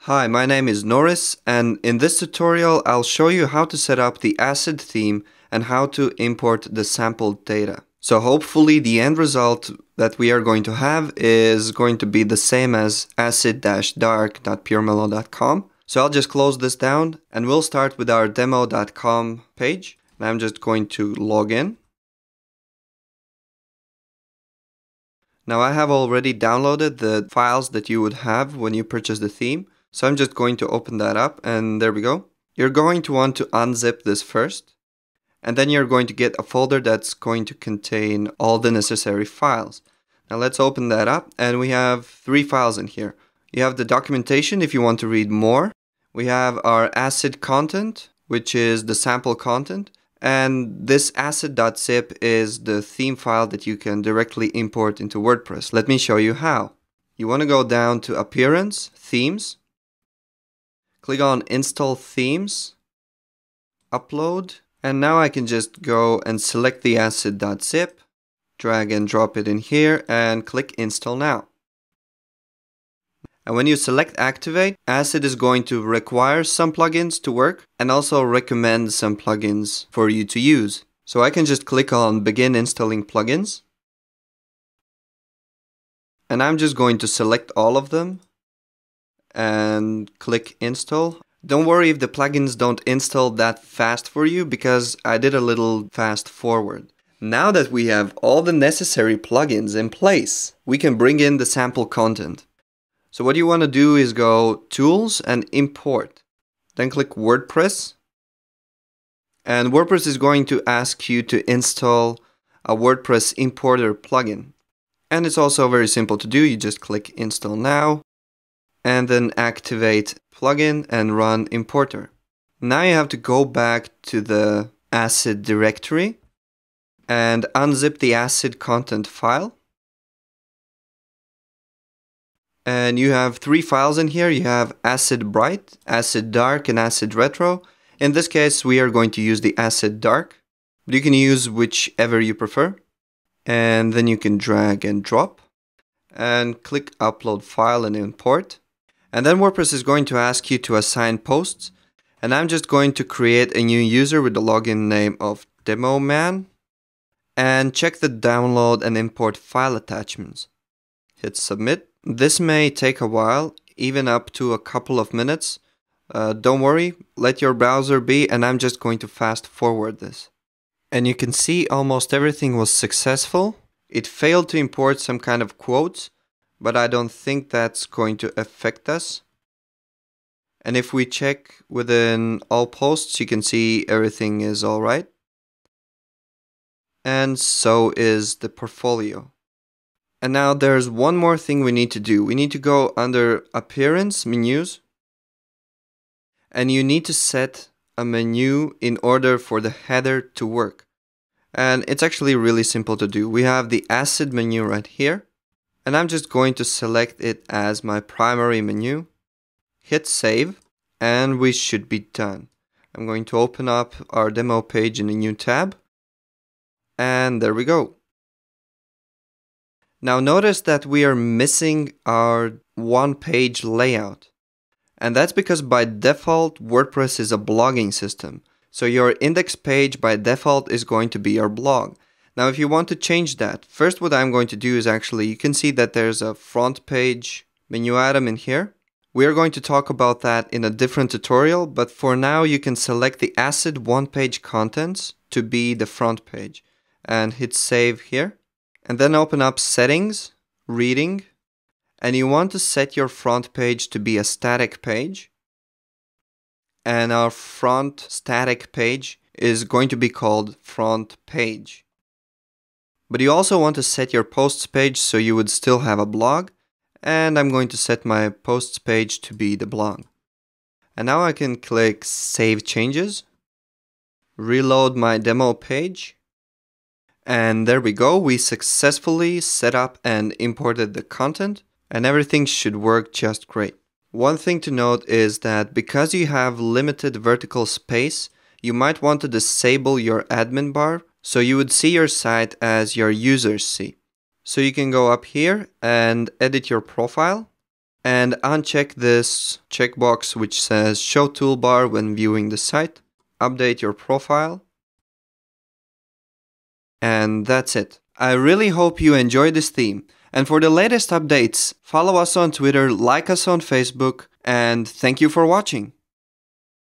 Hi, my name is Norris, and in this tutorial I'll show you how to set up the Acid theme and how to import the sampled data. So hopefully the end result that we are going to have is going to be the same as acid-dark.puremellow.com. So I'll just close this down and we'll start with our demo.com page. And I'm just going to log in. Now I have already downloaded the files that you would have when you purchase the theme. So I'm just going to open that up and there we go. You're going to want to unzip this first. And then you're going to get a folder that's going to contain all the necessary files. Now let's open that up and we have 3 files in here. You have the documentation if you want to read more. We have our acid content, which is the sample content. And this acid.zip is the theme file that you can directly import into WordPress. Let me show you how. You want to go down to Appearance, Themes. Click on Install Themes. Upload. And now I can just go and select the acid.zip. Drag and drop it in here and click Install Now. And when you select Activate, Acid is going to require some plugins to work and also recommend some plugins for you to use. So I can just click on Begin Installing Plugins. And I'm just going to select all of them and click Install. Don't worry if the plugins don't install that fast for you because I did a little fast forward. Now that we have all the necessary plugins in place, we can bring in the sample content. So what you want to do is go Tools and Import. Then click WordPress. And WordPress is going to ask you to install a WordPress importer plugin. And it's also very simple to do. You just click Install Now. And then activate plugin and run importer. Now you have to go back to the Acid directory and unzip the Acid content file. And you have 3 files in here. You have Acid Bright, Acid Dark, and Acid Retro. In this case, we are going to use the Acid Dark, but you can use whichever you prefer. And then you can drag and drop and click Upload File and Import. And then WordPress is going to ask you to assign posts. And I'm just going to create a new user with the login name of DemoMan. And check the download and import file attachments. Hit submit. This may take a while, even up to a couple of minutes. Don't worry, let your browser be, and I'm just going to fast forward this. And you can see almost everything was successful. It failed to import some kind of quotes, but I don't think that's going to affect us. And if we check within all posts, you can see everything is all right. And so is the portfolio. And now there's one more thing we need to do. We need to go under Appearance, Menus. And you need to set a menu in order for the header to work. And it's actually really simple to do. We have the Acid menu right here. And I'm just going to select it as my primary menu. Hit Save. And we should be done. I'm going to open up our demo page in a new tab. And there we go. Now notice that we are missing our one-page layout. And that's because by default, WordPress is a blogging system. So your index page by default is going to be your blog. Now if you want to change that, first what I'm going to do is actually, you can see that there's a front page menu item in here. We are going to talk about that in a different tutorial, but for now you can select the Acid one-page contents to be the front page. And hit Save here. And then open up Settings, Reading, and you want to set your front page to be a static page. And our front static page is going to be called Front Page. But you also want to set your posts page so you would still have a blog. And I'm going to set my posts page to be the blog. And now I can click Save Changes, reload my demo page. And there we go, we successfully set up and imported the content and everything should work just great. One thing to note is that because you have limited vertical space, you might want to disable your admin bar so you would see your site as your users see. So you can go up here and edit your profile and uncheck this checkbox which says Show Toolbar when viewing the site. Update your profile. And that's it. I really hope you enjoyed this theme. And for the latest updates, follow us on Twitter, like us on Facebook, and thank you for watching.